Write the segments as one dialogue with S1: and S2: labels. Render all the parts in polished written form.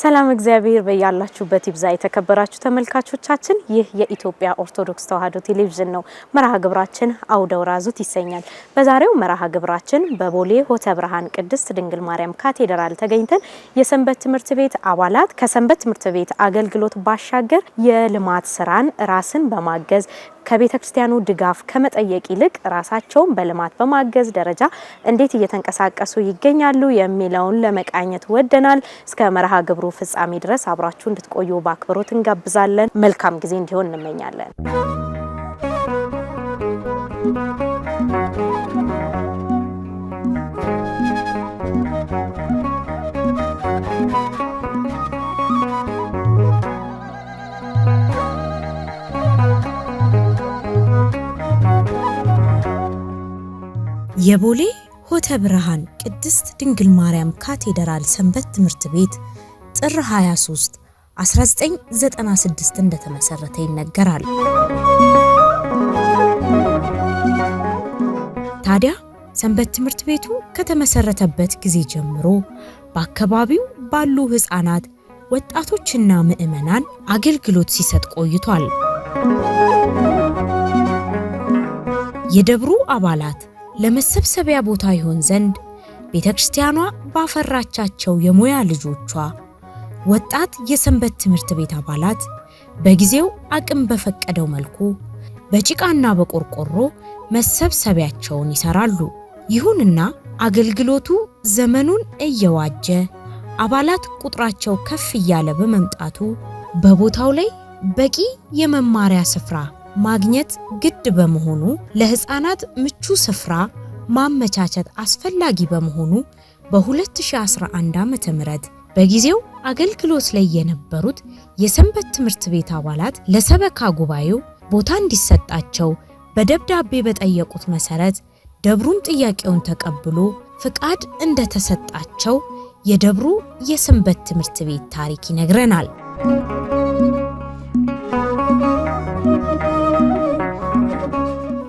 S1: ሰላም እግዚአብሔር በያላችሁበት ይብዛ የተከበራችሁ ተመልካቾቻችን ይህ የኢትዮጵያ ኦርቶዶክስ ተዋሕዶ ቴሌቪዥን ነው። መርሃ ግብራችን አውደ ወራዙት ይሰኛል። በዛሬው መርሃ ግብራችን በቦሌ ሆተ ብርሃን ቅድስት ድንግል ማርያም ካቴድራል ተገኝተን የሰንበት ትምህርት ቤት አባላት ከሰንበት ትምህርት ቤት አገልግሎት ባሻገር የልማት ስራን ራስን በማገዝ ከቤተክርስቲያኑ ድጋፍ ከመጠየቅ ይልቅ ራሳቸውን በልማት በማገዝ ደረጃ እንዴት እየተንቀሳቀሱ ይገኛሉ የሚለውን ለመቃኘት ወደናል። እስከ መርሃ ግብሩ ፍጻሜ ድረስ አብራችሁ እንድትቆዩ በአክብሮት እንጋብዛለን። መልካም ጊዜ እንዲሆን እንመኛለን።
S2: የቦሌ ሆተ ብርሃን ቅድስት ድንግል ማርያም ካቴድራል ሰንበት ትምህርት ቤት ጥር 23 1996 እንደተመሰረተ ይነገራል። ታዲያ ሰንበት ትምህርት ቤቱ ከተመሰረተበት ጊዜ ጀምሮ በአካባቢው ባሉ ህፃናት፣ ወጣቶችና ምዕመናን አገልግሎት ሲሰጥ ቆይቷል። የደብሩ አባላት ለመሰብሰቢያ ቦታ ይሆን ዘንድ ቤተክርስቲያኗ ባፈራቻቸው የሙያ ልጆቿ ወጣት የሰንበት ትምህርት ቤት አባላት በጊዜው አቅም በፈቀደው መልኩ በጭቃና በቆርቆሮ መሰብሰቢያቸውን ይሰራሉ። ይሁንና አገልግሎቱ ዘመኑን እየዋጀ አባላት ቁጥራቸው ከፍ እያለ በመምጣቱ በቦታው ላይ በቂ የመማሪያ ስፍራ ማግኘት ግድ በመሆኑ ለህፃናት ምቹ ስፍራ ማመቻቸት አስፈላጊ በመሆኑ በ2011 ዓ.ም በጊዜው አገልግሎት ላይ የነበሩት የሰንበት ትምህርት ቤት አባላት ለሰበካ ጉባኤው ቦታ እንዲሰጣቸው በደብዳቤ በጠየቁት መሰረት ደብሩም ጥያቄውን ተቀብሎ ፍቃድ እንደተሰጣቸው የደብሩ የሰንበት ትምህርት ቤት ታሪክ ይነግረናል።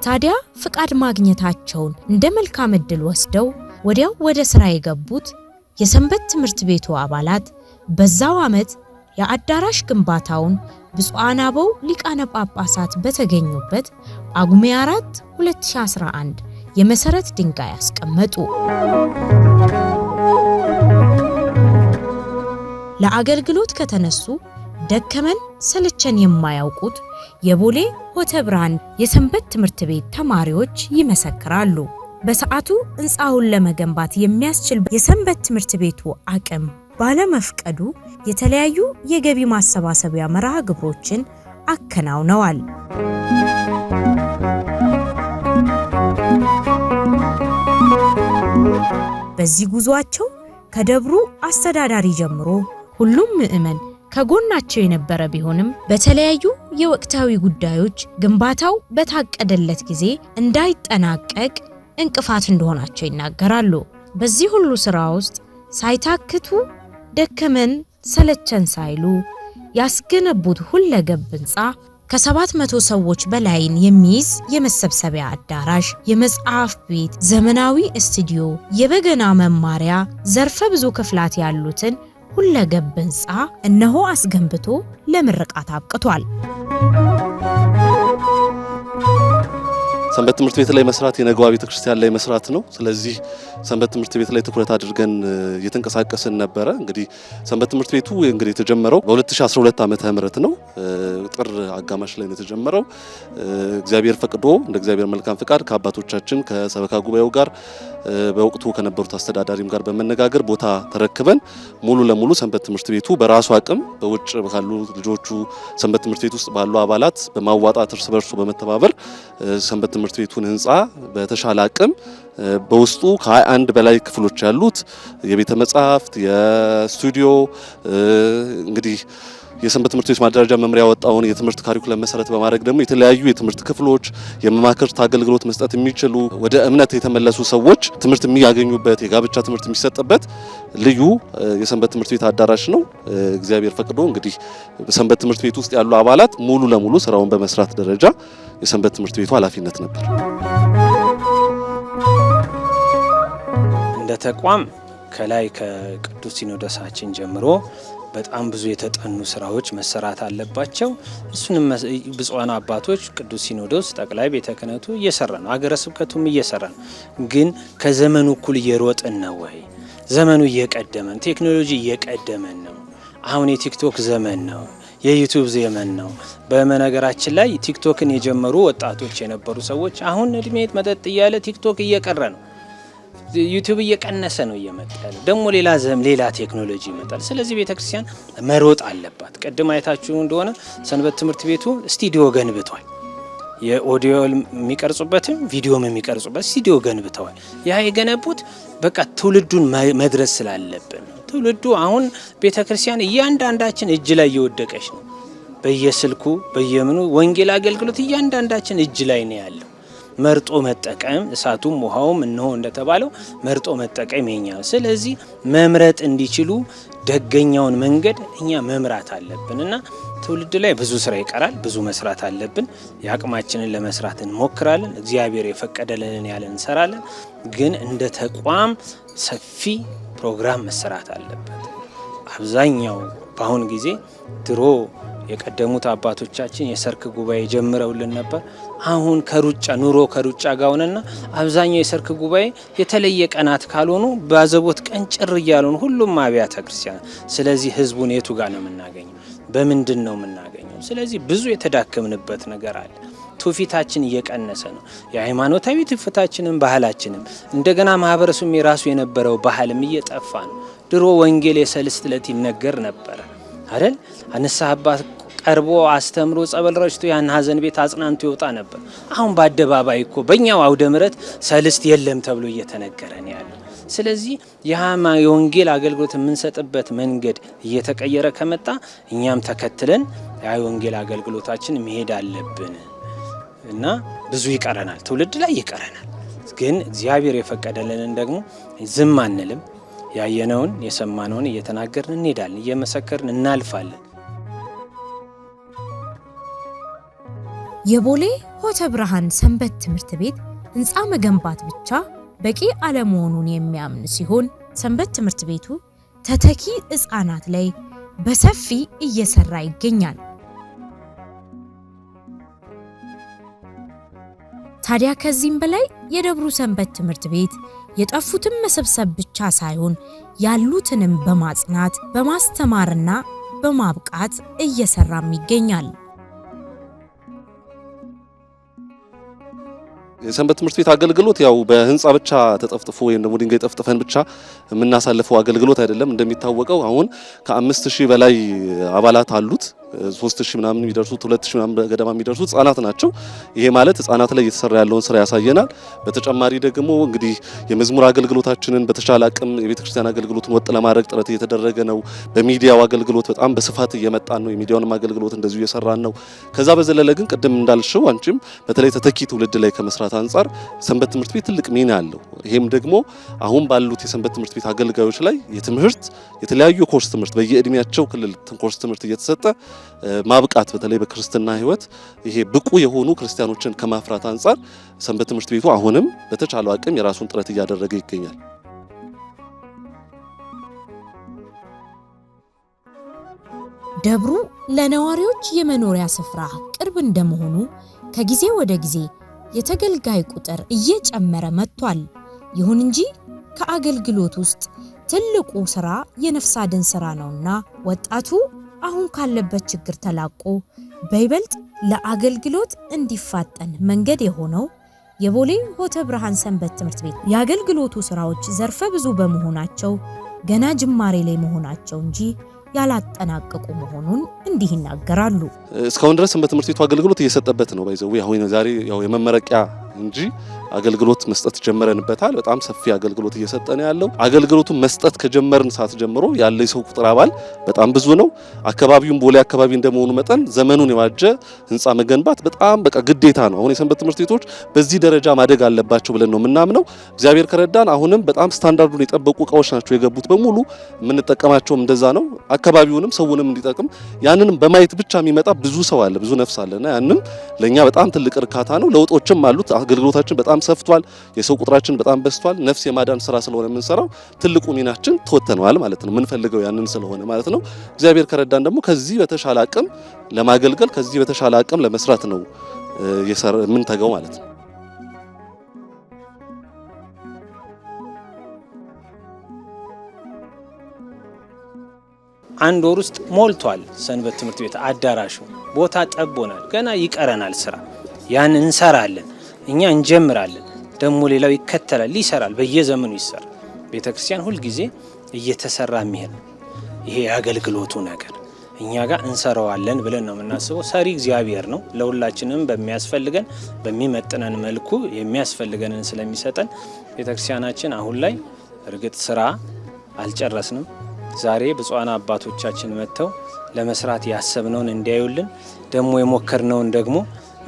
S2: ታዲያ ፍቃድ ማግኘታቸውን እንደ መልካም ዕድል ወስደው ወዲያው ወደ ስራ የገቡት የሰንበት ትምህርት ቤቱ አባላት በዛው ዓመት የአዳራሽ ግንባታውን ብፁዓን አበው ሊቃነ ጳጳሳት በተገኙበት ጳጉሜ 4 2011 የመሰረት ድንጋይ አስቀመጡ። ለአገልግሎት ከተነሱ ደከመን ሰለቸን የማያውቁት የቦሌ ሆተ ብርሃን የሰንበት ትምህርት ቤት ተማሪዎች ይመሰክራሉ። በሰዓቱ ሕንፃውን ለመገንባት የሚያስችል የሰንበት ትምህርት ቤቱ አቅም ባለመፍቀዱ የተለያዩ የገቢ ማሰባሰቢያ መርሃ ግብሮችን አከናውነዋል። በዚህ ጉዟቸው ከደብሩ አስተዳዳሪ ጀምሮ ሁሉም ምዕመን ከጎናቸው የነበረ ቢሆንም በተለያዩ የወቅታዊ ጉዳዮች ግንባታው በታቀደለት ጊዜ እንዳይጠናቀቅ እንቅፋት እንደሆናቸው ይናገራሉ። በዚህ ሁሉ ስራ ውስጥ ሳይታክቱ ደከመን ሰለቸን ሳይሉ ያስገነቡት ሁለገብ ህንፃ ከ700 ሰዎች በላይን የሚይዝ የመሰብሰቢያ አዳራሽ፣ የመጽሐፍ ቤት፣ ዘመናዊ ስቱዲዮ፣ የበገና መማሪያ፣ ዘርፈ ብዙ ክፍላት ያሉትን ሁለገብ ህንፃ እነሆ አስገንብቶ ለምርቃት አብቅቷል።
S3: ሰንበት ትምህርት ቤት ላይ መስራት የነገዋ ቤተክርስቲያን ላይ መስራት ነው። ስለዚህ ሰንበት ትምህርት ቤት ላይ ትኩረት አድርገን እየተንቀሳቀስን ነበረ። እንግዲህ ሰንበት ትምህርት ቤቱ የተጀመረው በ2012 ዓመተ ምህረት ነው። ጥር አጋማሽ ላይ ነው የተጀመረው። እግዚአብሔር ፈቅዶ እንደ እግዚአብሔር መልካም ፍቃድ ከአባቶቻችን ከሰበካ ጉባኤው ጋር በወቅቱ ከነበሩት አስተዳዳሪም ጋር በመነጋገር ቦታ ተረክበን ሙሉ ለሙሉ ሰንበት ትምህርት ቤቱ በራሱ አቅም በውጭ ካሉ ልጆቹ ሰንበት ትምህርት ቤት ውስጥ ባሉ አባላት በማዋጣት እርስ በርሱ በመተባበር ሰንበት ትምህርት ቤቱን ህንፃ በተሻለ አቅም በውስጡ ከ21 በላይ ክፍሎች ያሉት የቤተ መጻሕፍት የስቱዲዮ እንግዲህ የሰንበት ትምህርት ቤት ማደራጃ መምሪያ ወጣውን የትምህርት ካሪኩለም መሰረት በማድረግ ደግሞ የተለያዩ የትምህርት ክፍሎች የመማክርት አገልግሎት መስጠት የሚችሉ ወደ እምነት የተመለሱ ሰዎች ትምህርት የሚያገኙበት የጋብቻ ትምህርት የሚሰጥበት ልዩ የሰንበት ትምህርት ቤት አዳራሽ ነው። እግዚአብሔር ፈቅዶ እንግዲህ በሰንበት ትምህርት ቤት ውስጥ ያሉ አባላት ሙሉ ለሙሉ ስራውን በመስራት ደረጃ የሰንበት ትምህርት ቤቱ ኃላፊነት ነበር።
S4: እንደ ተቋም ከላይ ከቅዱስ ሲኖዶሳችን ጀምሮ በጣም ብዙ የተጠኑ ስራዎች መሰራት አለባቸው። እሱንም ብፁዓን አባቶች ቅዱስ ሲኖዶስ ጠቅላይ ቤተ ክህነቱ እየሰራ ነው፣ ሀገረ ስብከቱም እየሰራ ነው። ግን ከዘመኑ እኩል እየሮጥን ነው ወይ? ዘመኑ እየቀደመን፣ ቴክኖሎጂ እየቀደመን ነው። አሁን የቲክቶክ ዘመን ነው፣ የዩቲዩብ ዘመን ነው። በመነገራችን ላይ ቲክቶክን የጀመሩ ወጣቶች የነበሩ ሰዎች አሁን እድሜ መጠጥ እያለ ቲክቶክ እየቀረ ነው። ዩቲዩብ እየቀነሰ ነው እየመጣ ያለው። ደግሞ ሌላ ቴክኖሎጂ ይመጣል። ስለዚህ ቤተክርስቲያን መሮጥ አለባት። ቀደም አይታችሁ እንደሆነ ሰንበት ትምህርት ቤቱ ስቱዲዮ ገንብቷል። የኦዲዮ የሚቀርጹበትም ቪዲዮም የሚቀርጹበት ስቱዲዮ ገንብተዋል። ያ የገነቡት በቃ ትውልዱን መድረስ ስላለብን። ትውልዱ አሁን ቤተክርስቲያን እያንዳንዳችን እጅ ላይ እየወደቀች ነው። በየስልኩ በየምኑ ወንጌል አገልግሎት እያንዳንዳችን እጅ ላይ ነው ያለው። መርጦ መጠቀም እሳቱም ውሃውም እነሆ እንደተባለው መርጦ መጠቀም የኛ ነው። ስለዚህ መምረጥ እንዲችሉ ደገኛውን መንገድ እኛ መምራት አለብንና ትውልድ ላይ ብዙ ስራ ይቀራል። ብዙ መስራት አለብን። የአቅማችንን ለመስራት እንሞክራለን። እግዚአብሔር የፈቀደልንን ያለ እንሰራለን። ግን እንደ ተቋም ሰፊ ፕሮግራም መሰራት አለበት። አብዛኛው በአሁን ጊዜ ድሮ የቀደሙት አባቶቻችን የሰርክ ጉባኤ ጀምረውልን ነበር። አሁን ኑሮ ከሩጫ ጋር ሆነና አብዛኛው የሰርክ ጉባኤ የተለየ ቀናት ካልሆኑ ባዘቦት ቀን ጭር እያሉን ሁሉም አብያተ ክርስቲያን። ስለዚህ ህዝቡን የቱ ጋር ነው የምናገኘው? በምንድን ነው የምናገኘው? ስለዚህ ብዙ የተዳከምንበት ነገር አለ። ትውፊታችን እየቀነሰ ነው። የሃይማኖታዊ ትውፊታችንም ባህላችንም እንደገና ማህበረሰቡም የራሱ የነበረው ባህልም እየጠፋ ነው። ድሮ ወንጌል የሰልስት ዕለት ይነገር ነበር አይደል? ንስሐ አባት ቀርቦ አስተምሮ ጸበል ረጭቶ ያን ሀዘን ቤት አጽናንቶ ይወጣ ነበር። አሁን በአደባባይ እኮ በእኛው አውደ ምሕረት ሰልስት የለም ተብሎ እየተነገረ ነው ያለው። ስለዚህ የወንጌል አገልግሎት የምንሰጥበት መንገድ እየተቀየረ ከመጣ እኛም ተከትለን የወንጌል አገልግሎታችን መሄድ አለብን እና ብዙ ይቀረናል፣ ትውልድ ላይ ይቀረናል። ግን እግዚአብሔር የፈቀደልንን ደግሞ ዝም አንልም። ያየነውን የሰማነውን እየተናገርን እንሄዳለን፣ እየመሰከርን እናልፋለን።
S2: የቦሌ ሆተ ብርሃን ሰንበት ትምህርት ቤት ህንፃ መገንባት ብቻ በቂ አለመሆኑን የሚያምን ሲሆን ሰንበት ትምህርት ቤቱ ተተኪ ህፃናት ላይ በሰፊ እየሰራ ይገኛል። ታዲያ ከዚህም በላይ የደብሩ ሰንበት ትምህርት ቤት የጠፉትን መሰብሰብ ብቻ ሳይሆን ያሉትንም በማጽናት በማስተማርና በማብቃት እየሰራም ይገኛል።
S3: የሰንበት ትምህርት ቤት አገልግሎት ያው በህንጻ ብቻ ተጠፍጥፎ ወይም ደግሞ ድንጋይ ጠፍጥፈን ብቻ የምናሳልፈው አገልግሎት አይደለም። እንደሚታወቀው አሁን ከ5000 በላይ አባላት አሉት። 3000 ምናምን የሚደርሱ 2000 ምናምን ገደማ የሚደርሱ ህጻናት ናቸው። ይሄ ማለት ህጻናት ላይ እየተሰራ ያለውን ስራ ያሳየናል። በተጨማሪ ደግሞ እንግዲህ የመዝሙር አገልግሎታችንን በተሻለ አቅም የቤተክርስቲያን አገልግሎቱን ወጥ ለማድረግ ጥረት እየተደረገ ነው። በሚዲያው አገልግሎት በጣም በስፋት እየመጣን ነው። የሚዲያውንም አገልግሎት እንደዚሁ እየሰራን ነው። ከዛ በዘለለ ግን ቅድም እንዳልሽው አንቺም በተለይ ተተኪ ትውልድ ላይ ከመስራት አንጻር ሰንበት ትምህርት ቤት ትልቅ ሚና አለው። ይሄም ደግሞ አሁን ባሉት የሰንበት ትምህርት ቤት አገልጋዮች ላይ የትምህርት የተለያዩ ኮርስ ትምህርት በየእድሜያቸው ክልል ኮርስ ትምህርት እየተሰጠ ማብቃት በተለይ በክርስትና ህይወት ይሄ ብቁ የሆኑ ክርስቲያኖችን ከማፍራት አንጻር ሰንበት ትምህርት ቤቱ አሁንም በተቻለው አቅም የራሱን ጥረት እያደረገ ይገኛል።
S2: ደብሩ ለነዋሪዎች የመኖሪያ ስፍራ ቅርብ እንደመሆኑ ከጊዜ ወደ ጊዜ የተገልጋይ ቁጥር እየጨመረ መጥቷል። ይሁን እንጂ ከአገልግሎት ውስጥ ትልቁ ስራ የነፍስ አድን ስራ ነውና ወጣቱ አሁን ካለበት ችግር ተላቆ በይበልጥ ለአገልግሎት እንዲፋጠን መንገድ የሆነው የቦሌ ሆተ ብርሃን ሰንበት ትምህርት ቤት የአገልግሎቱ ስራዎች ዘርፈ ብዙ በመሆናቸው ገና ጅማሬ ላይ መሆናቸው እንጂ ያላጠናቀቁ መሆኑን እንዲህ ይናገራሉ።
S3: እስካሁን ድረስ ሰንበት ትምህርት ቤቱ አገልግሎት እየሰጠበት ነው። ባይዘው አሁን ዛሬ ያው የመመረቂያ እንጂ አገልግሎት መስጠት ጀመረንበታል። በጣም ሰፊ አገልግሎት እየሰጠን ያለው አገልግሎቱን መስጠት ከጀመርን ሰዓት ጀምሮ ያለ የሰው ቁጥር አባል በጣም ብዙ ነው። አካባቢውን ቦሌ አካባቢ እንደመሆኑ መጠን ዘመኑን የዋጀ ህንጻ መገንባት በጣም በቃ ግዴታ ነው። አሁን የሰንበት ትምህርት ቤቶች በዚህ ደረጃ ማደግ አለባቸው ብለን ነው የምናምነው። እግዚአብሔር ከረዳን አሁንም በጣም ስታንዳርዱን የጠበቁ እቃዎች ናቸው የገቡት በሙሉ የምንጠቀማቸውም እንደዛ ነው። አካባቢውንም ሰውንም እንዲጠቅም ያንንም በማየት ብቻ የሚመጣ ብዙ ሰው አለ፣ ብዙ ነፍስ አለና ያንን ለኛ በጣም ትልቅ እርካታ ነው። ለውጦችም አሉት። አገልግሎታችን በጣም በጣም ሰፍቷል። የሰው ቁጥራችን በጣም በዝቷል። ነፍስ የማዳን ስራ ስለሆነ የምንሰራው ትልቁ ሚናችን ተወጥተናል ማለት ነው። የምንፈልገው ያንን ስለሆነ ማለት ነው። እግዚአብሔር ከረዳን ደግሞ ከዚህ በተሻለ አቅም ለማገልገል ከዚህ በተሻለ አቅም ለመስራት ነው የምንተጋው ማለት ነው።
S4: አንድ ወር ውስጥ ሞልቷል ሰንበት ትምህርት ቤት አዳራሹ። ቦታ ጠቦናል። ገና ይቀረናል ስራ። ያን እንሰራለን። እኛ እንጀምራለን፣ ደግሞ ሌላው ይከተላል፣ ይሰራል። በየዘመኑ ይሰራል። ቤተክርስቲያን ሁሉ ጊዜ እየተሰራ የሚሄድ ይሄ የአገልግሎቱ ነገር እኛ ጋር እንሰራዋለን ብለን ነው የምናስበው። ሰሪ እግዚአብሔር ነው። ለሁላችንም በሚያስፈልገን በሚመጥነን መልኩ የሚያስፈልገንን ስለሚሰጠን ቤተክርስቲያናችን አሁን ላይ እርግጥ ስራ አልጨረስንም። ዛሬ ብፁዓን አባቶቻችን መጥተው ለመስራት ያሰብነውን እንዲያዩልን ደግሞ የሞከርነውን ደግሞ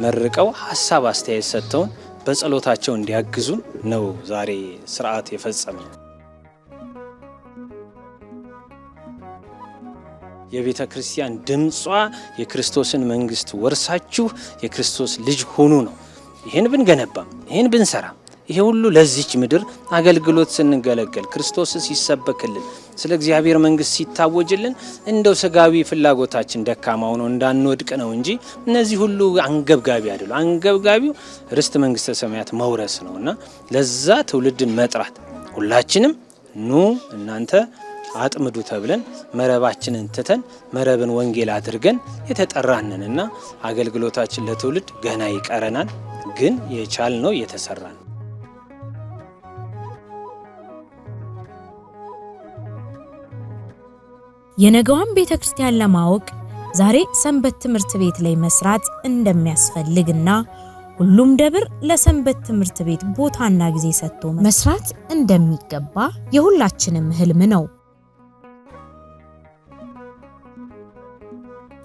S4: መርቀው ሐሳብ አስተያየት ሰጥተውን በጸሎታቸው እንዲያግዙን ነው ዛሬ ስርዓት የፈጸመው። የቤተ ክርስቲያን ድምጿ የክርስቶስን መንግስት ወርሳችሁ የክርስቶስ ልጅ ሁኑ ነው። ይሄን ብንገነባ ይሄን ብንሰራ ይሄ ሁሉ ለዚች ምድር አገልግሎት ስንገለገል ክርስቶስ ሲሰበክልን ስለ እግዚአብሔር መንግስት ሲታወጅልን እንደው ስጋዊ ፍላጎታችን ደካማ ሆኖ እንዳንወድቅ ነው እንጂ እነዚህ ሁሉ አንገብጋቢ አይደሉ። አንገብጋቢው ርስት መንግስተ ሰማያት መውረስ ነውና ለዛ ትውልድን መጥራት ሁላችንም ኑ እናንተ አጥምዱ ተብለን መረባችንን ትተን መረብን ወንጌል አድርገን የተጠራንንና አገልግሎታችን ለትውልድ ገና ይቀረናል። ግን የቻልነው የተሰራን
S2: የነገዋን ቤተክርስቲያን ለማወቅ ዛሬ ሰንበት ትምህርት ቤት ላይ መስራት እንደሚያስፈልግና ሁሉም ደብር ለሰንበት ትምህርት ቤት ቦታና ጊዜ ሰጥቶ መስራት እንደሚገባ የሁላችንም ህልም ነው።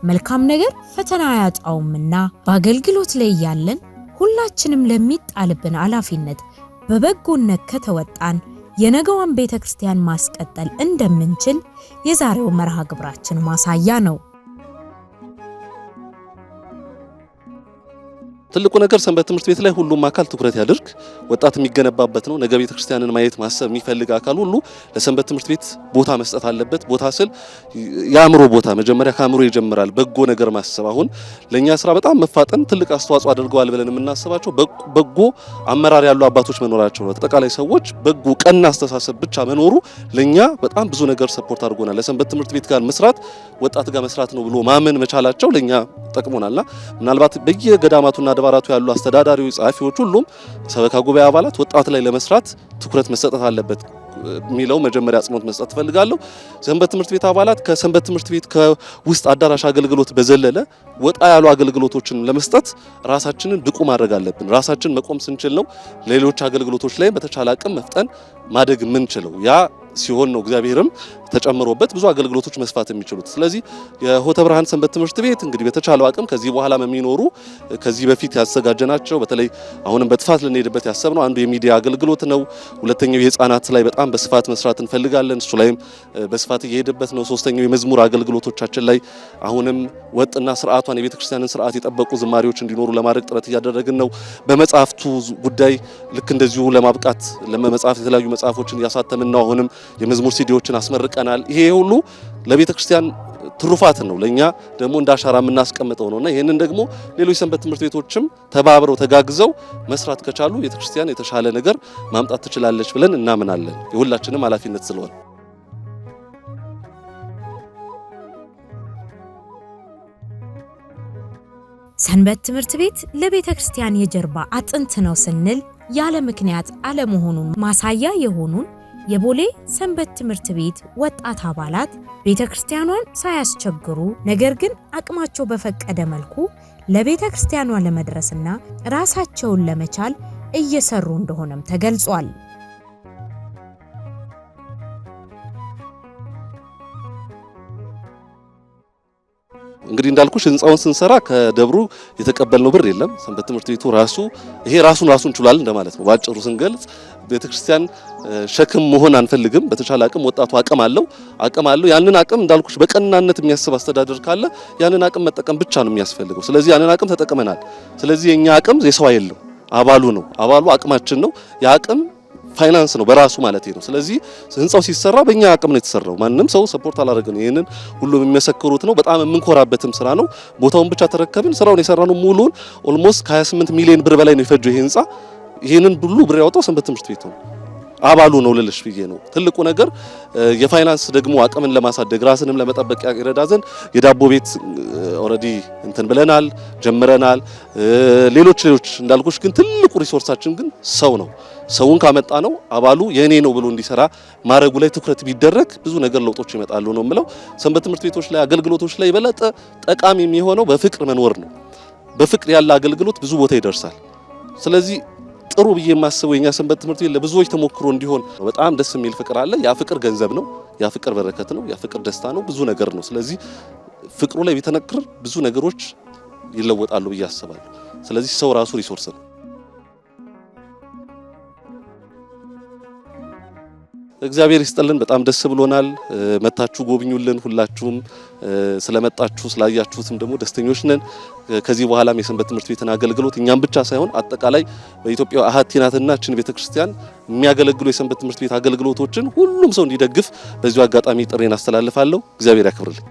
S2: መልካም ነገር ፈተና ያጣውምና በአገልግሎት ላይ ያለን ሁላችንም ለሚጣልብን ኃላፊነት በበጎነት ከተወጣን የነገዋን ቤተክርስቲያን ማስቀጠል እንደምንችል የዛሬው መርሃ ግብራችን ማሳያ ነው።
S3: ትልቁ ነገር ሰንበት ትምህርት ቤት ላይ ሁሉም አካል ትኩረት ያድርግ። ወጣት የሚገነባበት ነው። ነገ ቤተክርስቲያንን ማየት ማሰብ የሚፈልግ አካል ሁሉ ለሰንበት ትምህርት ቤት ቦታ መስጠት አለበት። ቦታ ስል የአእምሮ ቦታ መጀመሪያ ከአእምሮ ይጀምራል። በጎ ነገር ማሰብ አሁን ለኛ ስራ በጣም መፋጠን ትልቅ አስተዋጽኦ አድርገዋል ብለን የምናስባቸው በጎ አመራር ያሉ አባቶች መኖራቸው ነው። አጠቃላይ ሰዎች በጎ ቀና አስተሳሰብ ብቻ መኖሩ ለኛ በጣም ብዙ ነገር ሰፖርት አድርጎናል። ለሰንበት ትምህርት ቤት ጋር መስራት ወጣት ጋር መስራት ነው ብሎ ማመን መቻላቸው ለኛ ጠቅሞናልና ምናልባት በየገዳማቱና አድባራቱ ያሉ አስተዳዳሪዎች፣ ጻፊዎች ሁሉም ሰበካ ጉባኤ አባላት ወጣት ላይ ለመስራት ትኩረት መሰጠት አለበት ሚለው መጀመሪያ አጽንኦት መስጠት ፈልጋለሁ። ሰንበት ትምህርት ቤት አባላት ከሰንበት ትምህርት ቤት ከውስጥ አዳራሽ አገልግሎት በዘለለ ወጣ ያሉ አገልግሎቶችን ለመስጠት ራሳችንን ብቁ ማድረግ አለብን። ራሳችን መቆም ስንችል ነው ሌሎች አገልግሎቶች ላይ በተቻለ አቅም መፍጠን ማደግ የምንችለው። ያ ሲሆን ነው እግዚአብሔርም ተጨምሮበት ብዙ አገልግሎቶች መስፋት የሚችሉት። ስለዚህ የሆተ ብርሃን ሰንበት ትምህርት ቤት እንግዲህ በተቻለው አቅም ከዚህ በኋላ የሚኖሩ ከዚህ በፊት ያዘጋጀናቸው በተለይ አሁንም በጥፋት ልንሄድበት ያሰብነው አንዱ የሚዲያ አገልግሎት ነው። ሁለተኛው የህፃናት ላይ በጣም በስፋት መስራት እንፈልጋለን። እሱ ላይም በስፋት እየሄደበት ነው። ሶስተኛው የመዝሙር አገልግሎቶቻችን ላይ አሁንም ወጥና ስርዓቷን የቤተክርስቲያንን ስርዓት የጠበቁ ዝማሬዎች እንዲኖሩ ለማድረግ ጥረት እያደረግን ነው። በመጽሐፍቱ ጉዳይ ልክ እንደዚሁ ለማብቃት ለመጽሐፍ የተለያዩ መጽሐፎችን እያሳተምን ነው። አሁንም የመዝሙር ሲዲዎችን አስመርቀናል። ይሄ ሁሉ ለቤተክርስቲያን ትሩፋት ነው፣ ለኛ ደግሞ እንዳሻራ የምናስቀምጠው ነውና ይሄንን ደግሞ ሌሎች ሰንበት ትምህርት ቤቶችም ተባብረው ተጋግዘው መስራት ከቻሉ ቤተክርስቲያን የተሻለ ነገር ማምጣት ትችላለች ብለን እናምናለን። የሁላችንም ኃላፊነት ስለሆነ
S2: ሰንበት ትምህርት ቤት ለቤተክርስቲያን የጀርባ አጥንት ነው ስንል ያለ ምክንያት አለመሆኑን ማሳያ የሆኑን የቦሌ ሰንበት ትምህርት ቤት ወጣት አባላት ቤተክርስቲያኗን ሳያስቸግሩ ነገር ግን አቅማቸው በፈቀደ መልኩ ለቤተክርስቲያኗ ለመድረስና ራሳቸውን ለመቻል እየሰሩ እንደሆነም ተገልጿል።
S3: እንግዲህ እንዳልኩሽ ህንጻውን ስንሰራ ከደብሩ የተቀበልነው ብር የለም። ሰንበት ትምህርት ቤቱ ራሱ ይሄ ራሱን ችሏል እንደማለት ነው። ባጭሩ ስንገልጽ ቤተክርስቲያን ሸክም መሆን አንፈልግም። በተቻለ አቅም ወጣቱ አቅም አለው። ያንን አቅም እንዳልኩሽ በቀናነት የሚያስብ አስተዳደር ካለ ያንን አቅም መጠቀም ብቻ ነው የሚያስፈልገው። ስለዚህ ያንን አቅም ተጠቅመናል። ስለዚህ የኛ አቅም የሰው አይደለም። አባሉ ነው። አባሉ አቅማችን ነው። የአቅም ፋይናንስ ነው በራሱ ማለት ነው። ስለዚህ ህንጻው ሲሰራ በእኛ አቅም ነው የተሰራው። ማንም ሰው ሰፖርት አላደረገን። ይሄንን ሁሉም የሚመሰክሩት ነው። በጣም የምንኮራበትም ስራ ነው። ቦታውን ብቻ ተረከብን። ስራውን የሰራነው ሙሉን ኦልሞስት ከ28 ሚሊዮን ብር በላይ ነው የፈጀው ይሄ ህንጻ። ይሄንን ሁሉ ብር ያወጣው ሰንበት ትምህርት ቤቱ ነው። አባሉ ነው ልልሽ ብዬ ነው። ትልቁ ነገር የፋይናንስ ደግሞ አቅምን ለማሳደግ ራስንም ለመጠበቅ ይረዳ ዘንድ የዳቦ ቤት ኦሬዲ እንትን ብለናል ጀምረናል። ሌሎች እንዳልኩሽ ግን ትልቁ ሪሶርሳችን ግን ሰው ነው። ሰውን ካመጣ ነው አባሉ የኔ ነው ብሎ እንዲሰራ ማረጉ ላይ ትኩረት ቢደረግ ብዙ ነገር ለውጦች ይመጣሉ ነው የምለው። ሰንበት ትምህርት ቤቶች ላይ አገልግሎቶች ላይ በለጠ ጠቃሚ የሚሆነው በፍቅር መኖር ነው። በፍቅር ያለ አገልግሎት ብዙ ቦታ ይደርሳል። ስለዚህ ጥሩ ብዬ የማስበው የኛ ሰንበት ትምህርት ቤት ለብዙዎች ተሞክሮ እንዲሆን በጣም ደስ የሚል ፍቅር አለ። ያ ፍቅር ገንዘብ ነው፣ ያ ፍቅር በረከት ነው፣ ያ ፍቅር ደስታ ነው፣ ብዙ ነገር ነው። ስለዚህ ፍቅሩ ላይ ቢተነክር ብዙ ነገሮች ይለወጣሉ ብዬ አስባለሁ። ስለዚህ ሰው ራሱ ሪሶርስ ነው። እግዚአብሔር ይስጥልን። በጣም ደስ ብሎናል። መታችሁ ጎብኙልን። ሁላችሁም ስለመጣችሁ ስላያችሁትም ደግሞ ደስተኞች ነን። ከዚህ በኋላም የሰንበት ትምህርት ቤትን አገልግሎት እኛም ብቻ ሳይሆን አጠቃላይ በኢትዮጵያ አሃቲ ናትና እችን ቤተክርስቲያን የሚያገለግሉ የሰንበት ትምህርት ቤት አገልግሎቶችን ሁሉም ሰው እንዲደግፍ በዚሁ አጋጣሚ ጥሬን አስተላልፋለሁ። እግዚአብሔር ያክብርልኝ።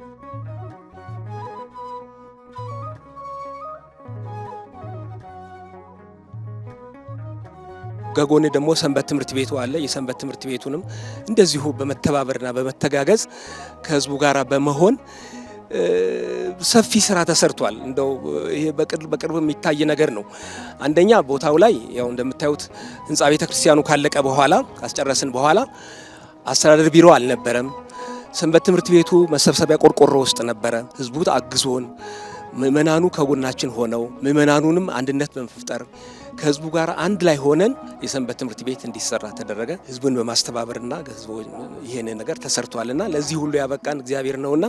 S5: ከጎኔ ደግሞ ሰንበት ትምህርት ቤቱ አለ። የሰንበት ትምህርት ቤቱንም እንደዚሁ በመተባበርና በመተጋገዝ ከህዝቡ ጋር በመሆን ሰፊ ስራ ተሰርቷል። እንደው ይሄ በቅርብ የሚታይ ነገር ነው። አንደኛ ቦታው ላይ ያው እንደምታዩት ህንጻ ቤተክርስቲያኑ ካለቀ በኋላ ካስጨረስን በኋላ አስተዳደር ቢሮ አልነበረም። ሰንበት ትምህርት ቤቱ መሰብሰቢያ ቆርቆሮ ውስጥ ነበረ። ህዝቡ አግዞን ምእመናኑ ከጎናችን ሆነው ምእመናኑንም አንድነት በመፍጠር ከህዝቡ ጋር አንድ ላይ ሆነን የሰንበት ትምህርት ቤት እንዲሰራ ተደረገ። ህዝቡን በማስተባበርና ይሄን ነገር ተሰርቷልና ለዚህ ሁሉ ያበቃን እግዚአብሔር ነውና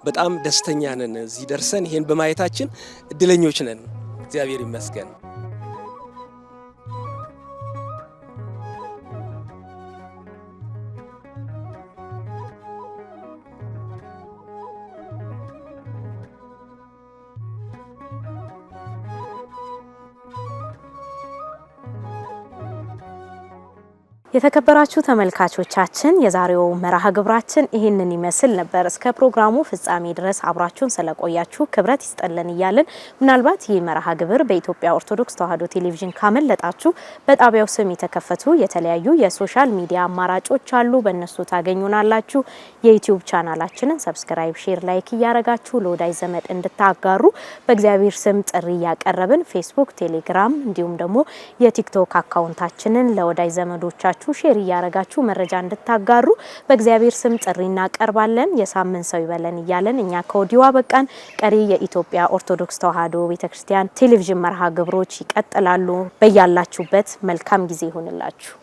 S5: በጣም ደስተኛ ነን። እዚህ ደርሰን ይሄን በማየታችን እድለኞች ነን። እግዚአብሔር ይመስገን።
S1: የተከበራችሁ ተመልካቾቻችን የዛሬው መርሃ ግብራችን ይህንን ይመስል ነበር። እስከ ፕሮግራሙ ፍጻሜ ድረስ አብራችሁን ስለቆያችሁ ክብረት ይስጥልን እያልን ምናልባት ይህ መርሃ ግብር በኢትዮጵያ ኦርቶዶክስ ተዋሕዶ ቴሌቪዥን ካመለጣችሁ በጣቢያው ስም የተከፈቱ የተለያዩ የሶሻል ሚዲያ አማራጮች አሉ። በእነሱ ታገኙናላችሁ። የዩቲዩብ ቻናላችንን ሰብስክራይብ፣ ሼር፣ ላይክ እያረጋችሁ ለወዳጅ ዘመድ እንድታጋሩ በእግዚአብሔር ስም ጥሪ ያቀረብን። ፌስቡክ፣ ቴሌግራም እንዲሁም ደግሞ የቲክቶክ አካውንታችንን ለወዳጅ ዘመዶቻችሁ ሼር እያረጋችሁ መረጃ እንድታጋሩ በእግዚአብሔር ስም ጥሪ እናቀርባለን። የሳምንት ሰው ይበለን እያለን እኛ ከወዲሁ አበቃን። ቀሪ የኢትዮጵያ ኦርቶዶክስ ተዋሕዶ ቤተክርስቲያን ቴሌቪዥን መርሃ ግብሮች ይቀጥላሉ። በያላችሁበት መልካም ጊዜ ይሁንላችሁ።